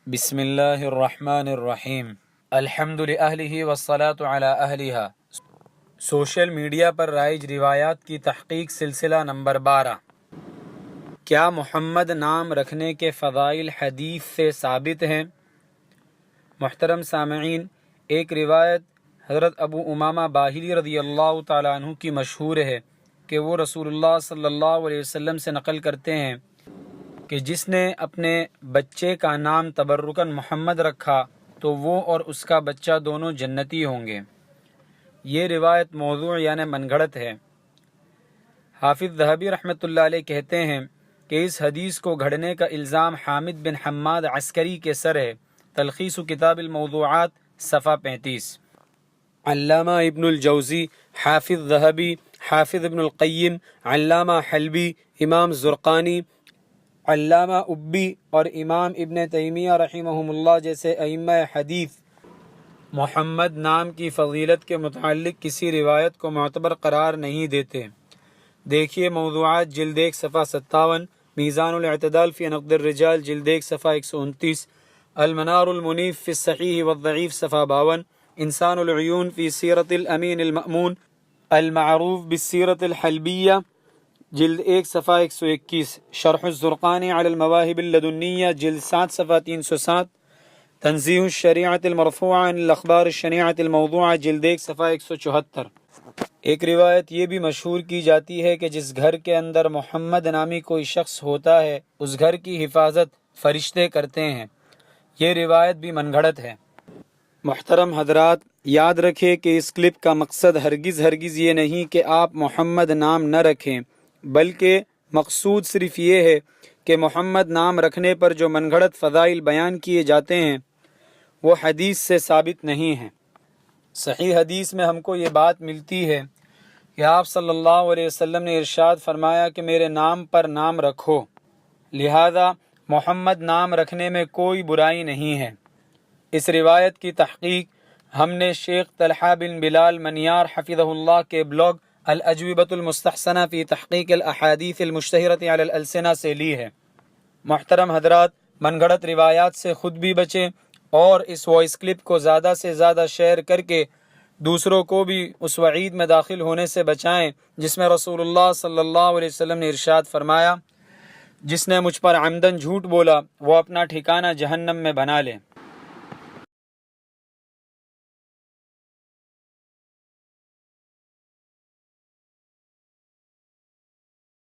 بسم اللہ الرحمن الرحیم الحمد للہ والصلاة علی اہلہا۔ سوشل میڈیا پر رائج روایات کی تحقیق سلسلہ نمبر 12۔ کیا محمد نام رکھنے کے فضائل حدیث سے ثابت ہیں؟ محترم سامعین، ایک روایت حضرت ابو امامہ باہلی رضی اللہ تعالیٰ عنہ کی مشہور ہے کہ وہ رسول اللہ صلی اللہ علیہ وسلم سے نقل کرتے ہیں کہ جس نے اپنے بچے کا نام تبرکاً محمد رکھا تو وہ اور اس کا بچہ دونوں جنتی ہوں گے۔ یہ روایت موضوع یعنی من گھڑت ہے۔ حافظ ذہبی رحمۃ اللہ علیہ کہتے ہیں کہ اس حدیث کو گھڑنے کا الزام حامد بن حماد عسکری کے سر ہے۔ تلخیص کتاب الموضوعات صفحہ 35۔ علامہ ابن الجوزی، حافظ ذہبی، حافظ ابن القیم، علامہ حلبی، امام زرقانی، علامہ ابی اور امام ابن تیمیہ رحمہم اللہ جیسے ائمہ حدیث محمد نام کی فضیلت کے متعلق کسی روایت کو معتبر قرار نہیں دیتے۔ دیکھیے موضوعات جلد 1 صفحہ 57، میزان الاعتدال فی نقد الرجال جلد 1 صفحہ 129، المنار المنیف فی الصحیح والضعیف صفحہ 52، انسان العیون فی سیرت الامین المأمون المعروف بالسیرت الحلبیہ جلد 1 صفحہ 121، شرح الزرقانی علی المواہب اللدنیہ جلد 7 صفحہ 307، تنزیہ الشریعۃ المرفوعہ عن الاخبار الشنیعۃ الموضوعہ جلد 1 صفحہ 174۔ ایک روایت یہ بھی مشہور کی جاتی ہے کہ جس گھر کے اندر محمد نامی کوئی شخص ہوتا ہے اس گھر کی حفاظت فرشتے کرتے ہیں۔ یہ روایت بھی من گھڑت ہے۔ محترم حضرات، یاد رکھیں کہ اس کلپ کا مقصد ہرگز یہ نہیں کہ آپ محمد نام نہ رکھیں، بلکہ مقصود صرف یہ ہے کہ محمد نام رکھنے پر جو من گھڑت فضائل بیان کیے جاتے ہیں وہ حدیث سے ثابت نہیں ہیں۔ صحیح حدیث میں ہم کو یہ بات ملتی ہے کہ آپ صلی اللہ علیہ وسلم نے ارشاد فرمایا کہ میرے نام پر نام رکھو، لہذا محمد نام رکھنے میں کوئی برائی نہیں ہے۔ اس روایت کی تحقیق ہم نے شیخ طلحہ بن بلال منیار حفظہ اللہ کے بلاگ الاجوبۃ المستحسنہ فی تحقیق الاحادیث المشتہرۃ علی الالسنہ سے لی ہے۔ محترم حضرات، من گھڑت روایات سے خود بھی بچیں اور اس وائس کلپ کو زیادہ سے زیادہ شیئر کر کے دوسروں کو بھی اس وعید میں داخل ہونے سے بچائیں جس میں رسول اللہ صلی اللہ علیہ وسلم نے ارشاد فرمایا، جس نے مجھ پر عمدن جھوٹ بولا وہ اپنا ٹھکانہ جہنم میں بنا لے۔